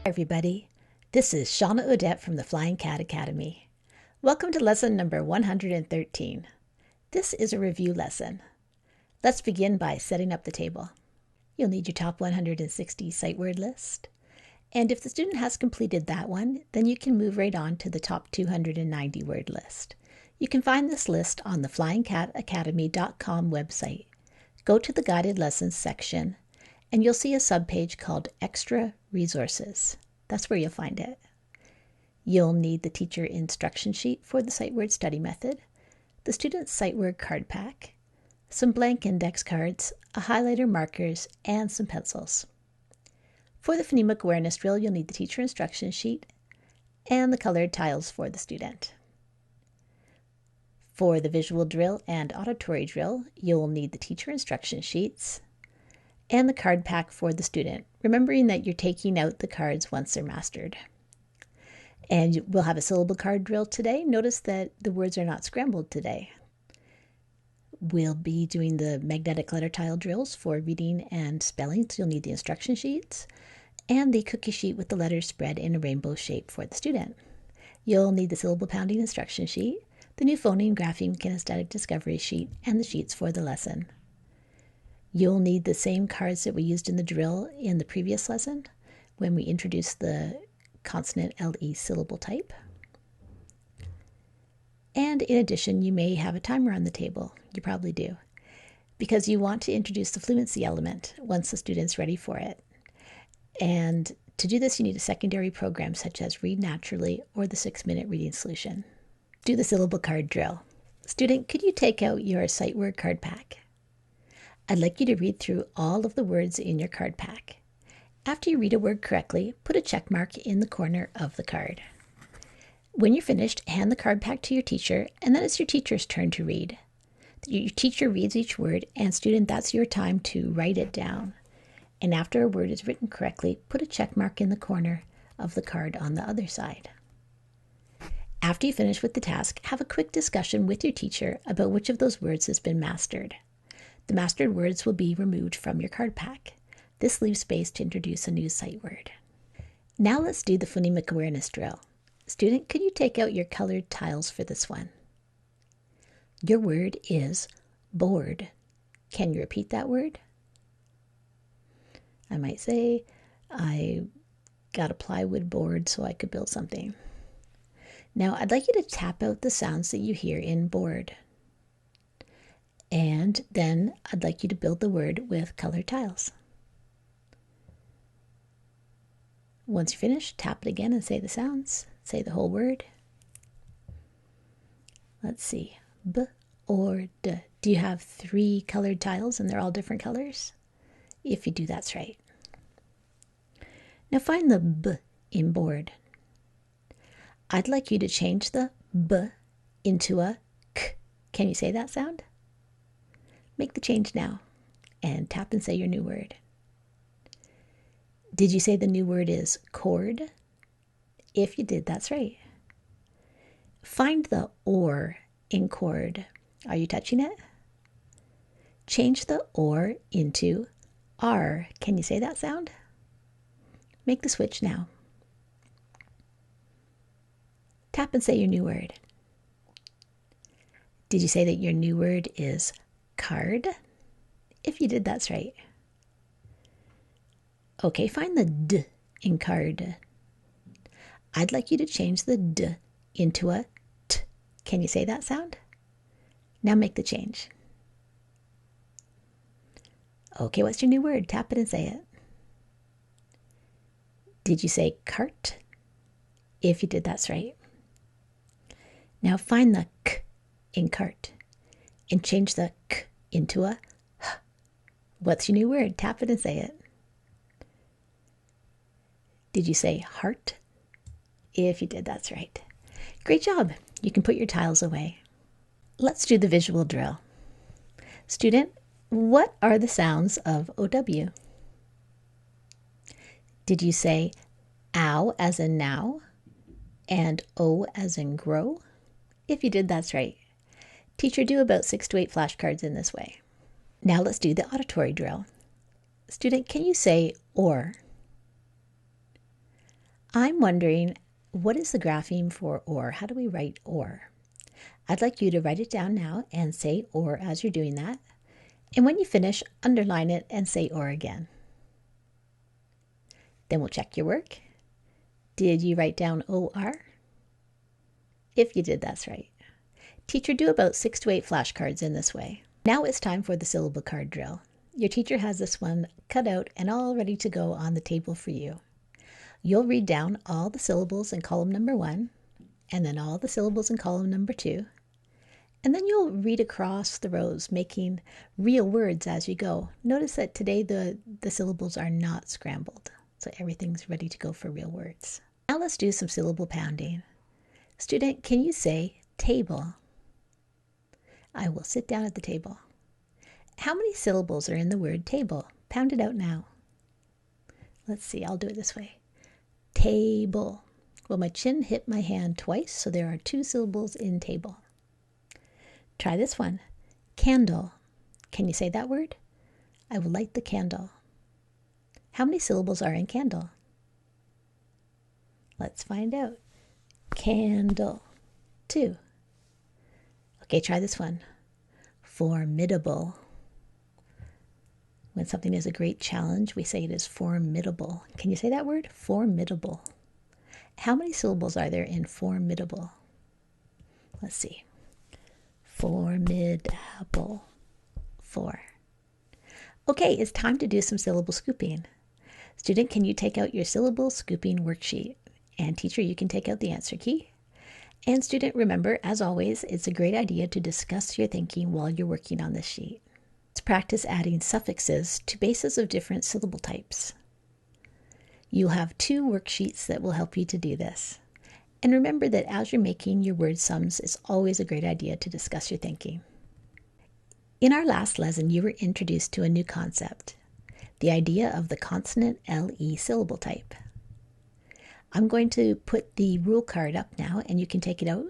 Everybody, this is Shawna Odette from the Flying Cat Academy. Welcome to lesson number 113. This is a review lesson. Let's begin by setting up the table. You'll need your top 160 sight word list. And if the student has completed that one, then you can move right on to the top 290 word list. You can find this list on the flyingcatacademy.com website. Go to the guided lessons section and you'll see a subpage called Extra Resources. That's where you'll find it. You'll need the teacher instruction sheet for the sight word study method, the student's sight word card pack, some blank index cards, a highlighter, markers, and some pencils. For the phonemic awareness drill, you'll need the teacher instruction sheet and the colored tiles for the student. For the visual drill and auditory drill, you'll need the teacher instruction sheets and the card pack for the student, remembering that you're taking out the cards once they're mastered. And we'll have a syllable card drill today. Notice that the words are not scrambled today. We'll be doing the magnetic letter tile drills for reading and spelling, so you'll need the instruction sheets, and the cookie sheet with the letters spread in a rainbow shape for the student. You'll need the syllable pounding instruction sheet, the new phoning, grapheme, kinesthetic discovery sheet, and the sheets for the lesson. You'll need the same cards that we used in the drill in the previous lesson when we introduced the consonant LE syllable type. And in addition, you may have a timer on the table. You probably do, because you want to introduce the fluency element once the student's ready for it. And to do this, you need a secondary program such as Read Naturally or the 6-minute reading solution. Do the syllable card drill. Student, could you take out your sight word card pack? I'd like you to read through all of the words in your card pack. After you read a word correctly, put a check mark in the corner of the card. When you're finished, hand the card pack to your teacher, and then it's your teacher's turn to read. Your teacher reads each word, and student, that's your time to write it down. And after a word is written correctly, put a check mark in the corner of the card on the other side. After you finish with the task, have a quick discussion with your teacher about which of those words has been mastered. The mastered words will be removed from your card pack. This leaves space to introduce a new sight word. Now let's do the phonemic awareness drill. Student, could you take out your colored tiles for this one? Your word is board. Can you repeat that word? I might say, I got a plywood board so I could build something. Now I'd like you to tap out the sounds that you hear in board. And then I'd like you to build the word with colored tiles. Once you finish, tap it again and say the sounds. Say the whole word. Let's see. B or D. Do you have 3 colored tiles and they're all different colors? If you do, that's right. Now find the B in board. I'd like you to change the B into a K. Can you say that sound? Make the change now and tap and say your new word. Did you say the new word is cord? If you did, that's right. Find the or in cord. Are you touching it? Change the or into R. Can you say that sound? Make the switch now. Tap and say your new word. Did you say that your new word is card? If you did, that's right. Okay, find the D in card. I'd like you to change the D into a T. Can you say that sound? Now make the change. Okay, what's your new word? Tap it and say it. Did you say cart? If you did, that's right. Now find the K in cart and change the K into a H. What's your new word? Tap it and say it. Did you say heart? If you did, that's right. Great job. You can put your tiles away. Let's do the visual drill. Student, what are the sounds of OW? Did you say ow as in now and O as in grow? If you did, that's right. Teacher, do about 6 to 8 flashcards in this way. Now let's do the auditory drill. Student, can you say or? I'm wondering, what is the grapheme for or? How do we write or? I'd like you to write it down now and say or as you're doing that. And when you finish, underline it and say or again. Then we'll check your work. Did you write down OR? If you did, that's right. Teacher, do about 6 to 8 flashcards in this way. Now it's time for the syllable card drill. Your teacher has this one cut out and all ready to go on the table for you. You'll read down all the syllables in column number 1, and then all the syllables in column number 2, and then you'll read across the rows, making real words as you go. Notice that today the syllables are not scrambled, so everything's ready to go for real words. Now let's do some syllable pounding. Student, can you say table? I will sit down at the table. How many syllables are in the word table? Pound it out now. Let's see, I'll do it this way. Table. Well, my chin hit my hand twice, so there are 2 syllables in table. Try this one. Candle. Can you say that word? I will light the candle. How many syllables are in candle? Let's find out. Candle. 2. Okay, try this one. Formidable. When something is a great challenge, we say it is formidable. Can you say that word? Formidable. How many syllables are there in formidable? Let's see. Formidable. 4. Okay, it's time to do some syllable scooping. Student, can you take out your syllable scooping worksheet? And teacher, you can take out the answer key. And student, remember, as always, it's a great idea to discuss your thinking while you're working on this sheet. Let's practice adding suffixes to bases of different syllable types. You'll have 2 worksheets that will help you to do this. And remember that as you're making your word sums, it's always a great idea to discuss your thinking. In our last lesson, you were introduced to a new concept, the idea of the consonant LE syllable type. I'm going to put the rule card up now, and you can take it out.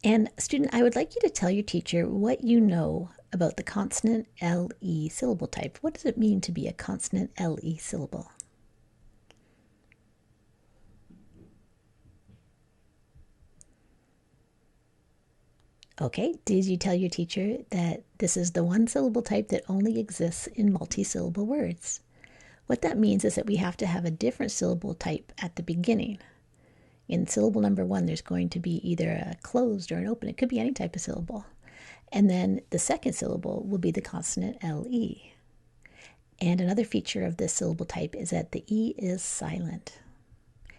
And student, I would like you to tell your teacher what you know about the consonant LE syllable type. What does it mean to be a consonant LE syllable? Okay, did you tell your teacher that this is the one syllable type that only exists in multi-syllable words? What that means is that we have to have a different syllable type at the beginning. In syllable number 1, there's going to be either a closed or an open. It could be any type of syllable. And then the second syllable will be the consonant LE. And another feature of this syllable type is that the E is silent.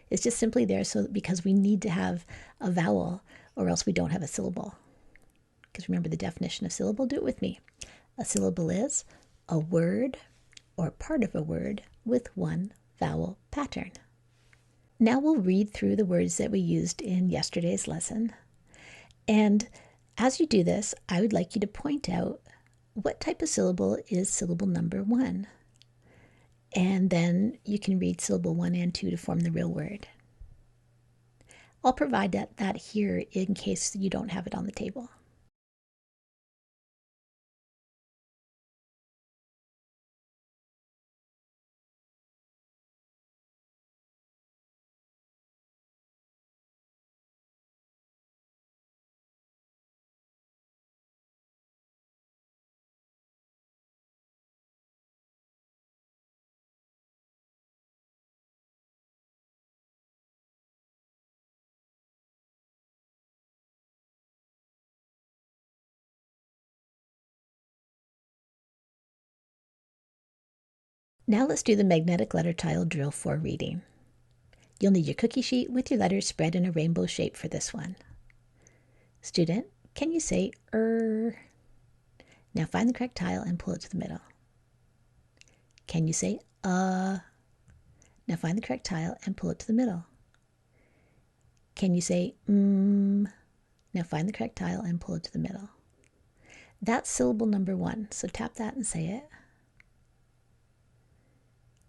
It's just simply there because we need to have a vowel or else we don't have a syllable. Because remember the definition of syllable, do it with me. A syllable is a word or part of a word with one vowel pattern. Now we'll read through the words that we used in yesterday's lesson. And as you do this, I would like you to point out what type of syllable is syllable number 1. And then you can read syllable 1 and 2 to form the real word. I'll provide that here in case you don't have it on the table. Now let's do the magnetic letter tile drill for reading. You'll need your cookie sheet with your letters spread in a rainbow shape for this one. Student, can you say Now find the correct tile and pull it to the middle. Can you say Now find the correct tile and pull it to the middle. Can you say Now find the correct tile and pull it to the middle. That's syllable number 1, so tap that and say it.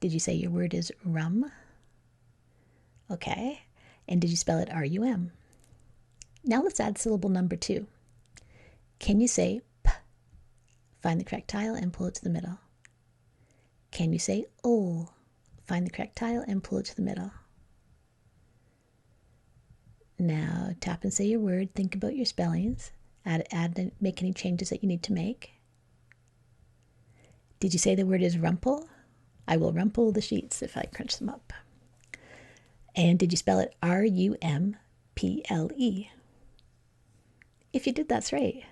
Did you say your word is rum? Okay. And did you spell it R-U-M? Now let's add syllable number 2. Can you say P? Find the correct tile and pull it to the middle. Can you say ol? Find the correct tile and pull it to the middle. Now tap and say your word. Think about your spellings. Make any changes that you need to make. Did you say the word is rumple? I will rumple the sheets if I crunch them up. And did you spell it R-U-M-P-L-E? If you did, that's right.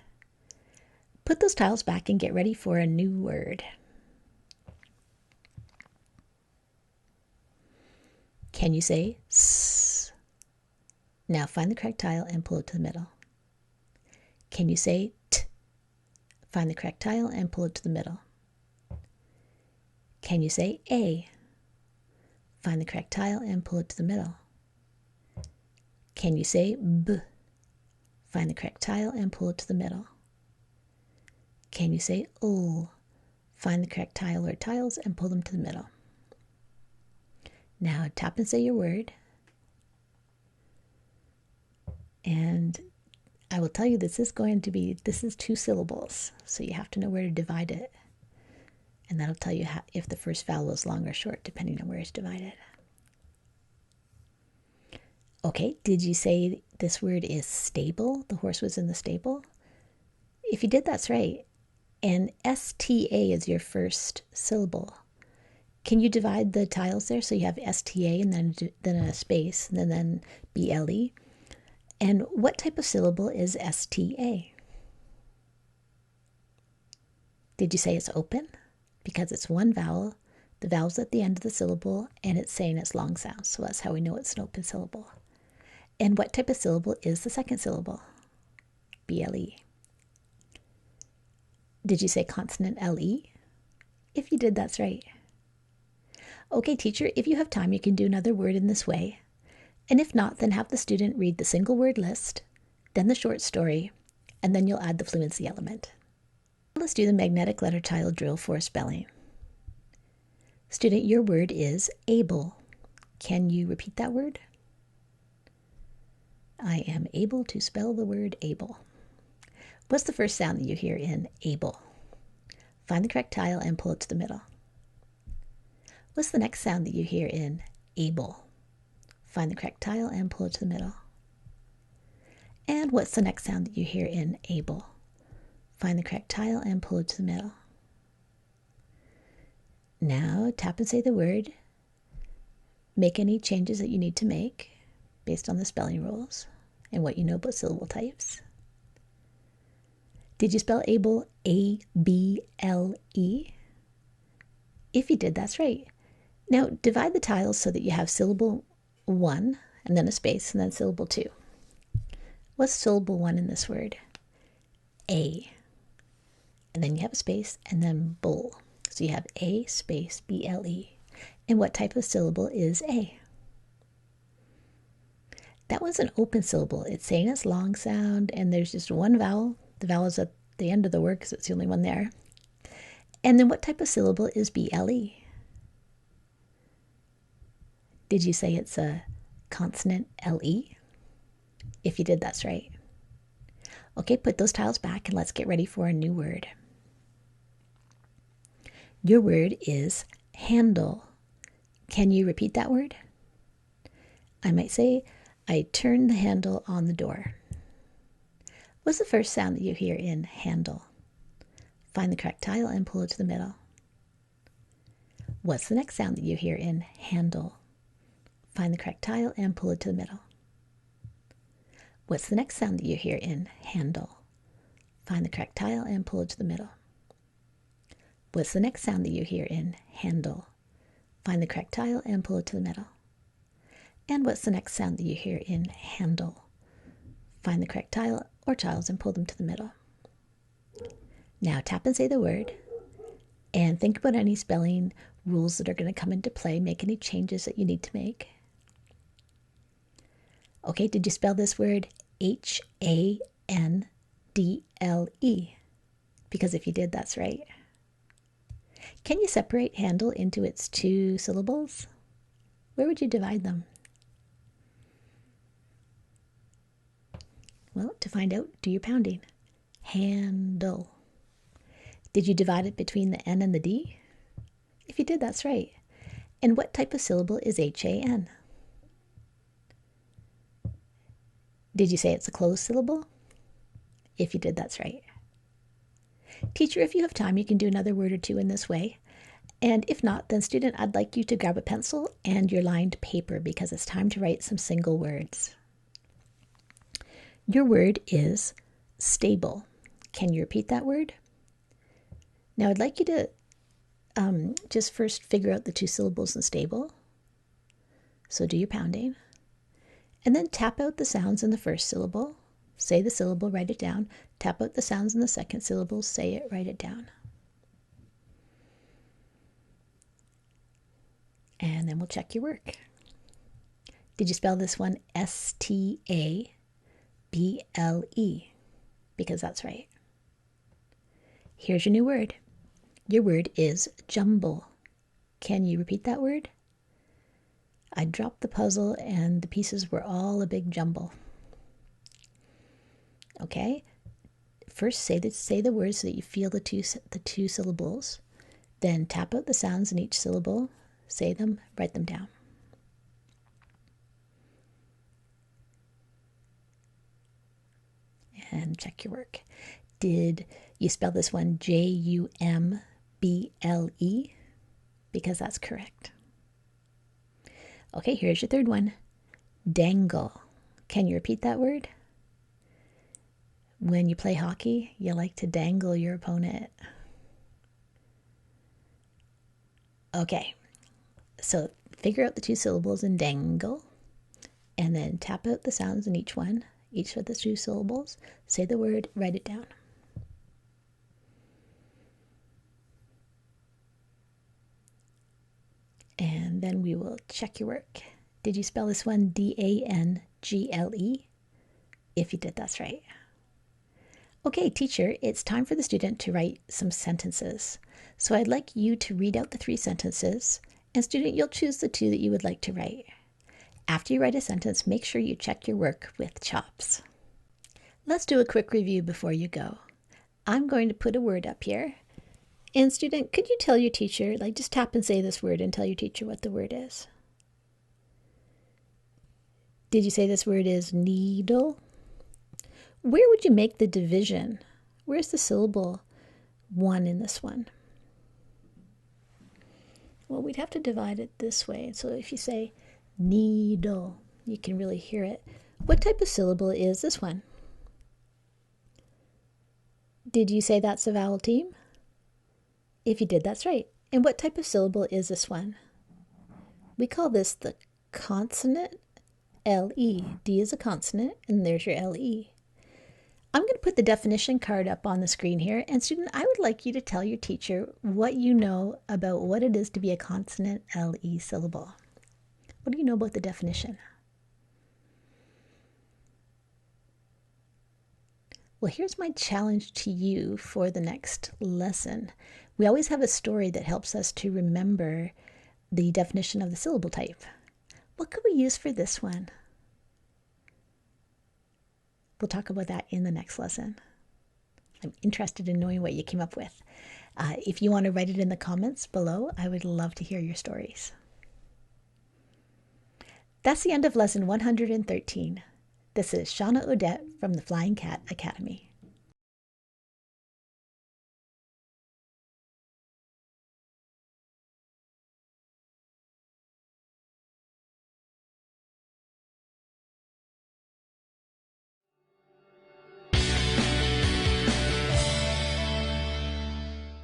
Put those tiles back and get ready for a new word. Can you say S? Now find the correct tile and pull it to the middle. Can you say T? Find the correct tile and pull it to the middle. Can you say A? Find the correct tile and pull it to the middle. Can you say B? Find the correct tile and pull it to the middle. Can you say L? Find the correct tile or tiles and pull them to the middle. Now tap and say your word. And I will tell you this is 2 syllables, so you have to know where to divide it. And that'll tell you if the first vowel is long or short, depending on where it's divided. Okay, did you say this word is stable? The horse was in the stable? If you did, that's right. And S-T-A is your first syllable. Can you divide the tiles there so you have S-T-A and then a space and then B-L-E? And what type of syllable is S-T-A? Did you say it's open? Because it's one vowel, the vowel's at the end of the syllable, and it's saying it's long sound, so that's how we know it's an open syllable. And what type of syllable is the second syllable? B-L-E. Did you say consonant L-E? If you did, that's right. Okay, teacher, if you have time, you can do another word in this way. And if not, then have the student read the single word list, then the short story, and then you'll add the fluency element. Let's do the magnetic letter tile drill for spelling. Student, your word is able. Can you repeat that word? I am able to spell the word able. What's the first sound that you hear in able? Find the correct tile and pull it to the middle. What's the next sound that you hear in able? Find the correct tile and pull it to the middle. And what's the next sound that you hear in able? Find the correct tile and pull it to the middle. Now tap and say the word. Make any changes that you need to make based on the spelling rules and what you know about syllable types. Did you spell able A-B-L-E? If you did, that's right. Now divide the tiles so that you have syllable 1 and then a space and then syllable 2. What's syllable 1 in this word? A. And then you have a space and then bull. So you have A space B-L-E. And what type of syllable is A? That one's an open syllable. It's saying it's long sound and there's just one vowel. The vowel is at the end of the word because it's the only one there. And then what type of syllable is B-L-E? Did you say it's a consonant L-E? If you did, that's right. Okay, put those tiles back and let's get ready for a new word. Your word is handle. Can you repeat that word? I might say, I turn the handle on the door. What's the first sound that you hear in handle? Find the correct tile and pull it to the middle. What's the next sound that you hear in handle? Find the correct tile and pull it to the middle. What's the next sound that you hear in handle? Find the correct tile and pull it to the middle. What's the next sound that you hear in handle? Find the correct tile and pull it to the middle. And what's the next sound that you hear in handle? Find the correct tile or tiles and pull them to the middle. Now tap and say the word and think about any spelling rules that are going to come into play. Make any changes that you need to make. Okay, did you spell this word H-A-N-D-L-E? Because if you did, that's right. Can you separate handle into its 2 syllables? Where would you divide them? Well, to find out, do your pounding. Handle. Did you divide it between the N and the D? If you did, that's right. And what type of syllable is H-A-N? Did you say it's a closed syllable? If you did, that's right. Teacher, if you have time, you can do another word or two in this way. And if not, then student, I'd like you to grab a pencil and your lined paper because it's time to write some single words. Your word is stable. Can you repeat that word? Now I'd like you to just first figure out the two syllables in stable. So do your pounding. And then tap out the sounds in the first syllable. Say the syllable, write it down. Tap out the sounds in the second syllable, say it, write it down. And then we'll check your work. Did you spell this one S-T-A-B-L-E? Because that's right. Here's your new word. Your word is jumble. Can you repeat that word? I dropped the puzzle and the pieces were all a big jumble. Okay? First say the words so that you feel the two syllables. Then tap out the sounds in each syllable. Say them, write them down. And check your work. Did you spell this one Jumble? Because that's correct. Okay, here's your third one. Dangle. Can you repeat that word? When you play hockey, you like to dangle your opponent. Okay, so figure out the two syllables in dangle, and then tap out the sounds in each one, each of the two syllables. Say the word, write it down. And then we will check your work. Did you spell this one D-A-N-G-L-E? If you did, that's right. Okay, teacher, it's time for the student to write some sentences. So I'd like you to read out the 3 sentences, and student, you'll choose the 2 that you would like to write. After you write a sentence, make sure you check your work with chops. Let's do a quick review before you go. I'm going to put a word up here. And student, could you tell your teacher, just tap and say this word and tell your teacher what the word is? Did you say this word is needle? Where would you make the division? Where's the syllable 1 in this one? Well, we'd have to divide it this way. So if you say needle, you can really hear it. What type of syllable is this one? Did you say that's a vowel team? If you did, that's right. And what type of syllable is this one? We call this the consonant L-E. D is a consonant, and there's your L-E. I'm going to put the definition card up on the screen here. And student, I would like you to tell your teacher what you know about what it is to be a consonant L-E syllable. What do you know about the definition? Well, here's my challenge to you for the next lesson. We always have a story that helps us to remember the definition of the syllable type. What could we use for this one? We'll talk about that in the next lesson. I'm interested in knowing what you came up with. If you want to write it in the comments below, I would love to hear your stories. That's the end of lesson 113. This is Shawna Odette from the Flying Cat Academy.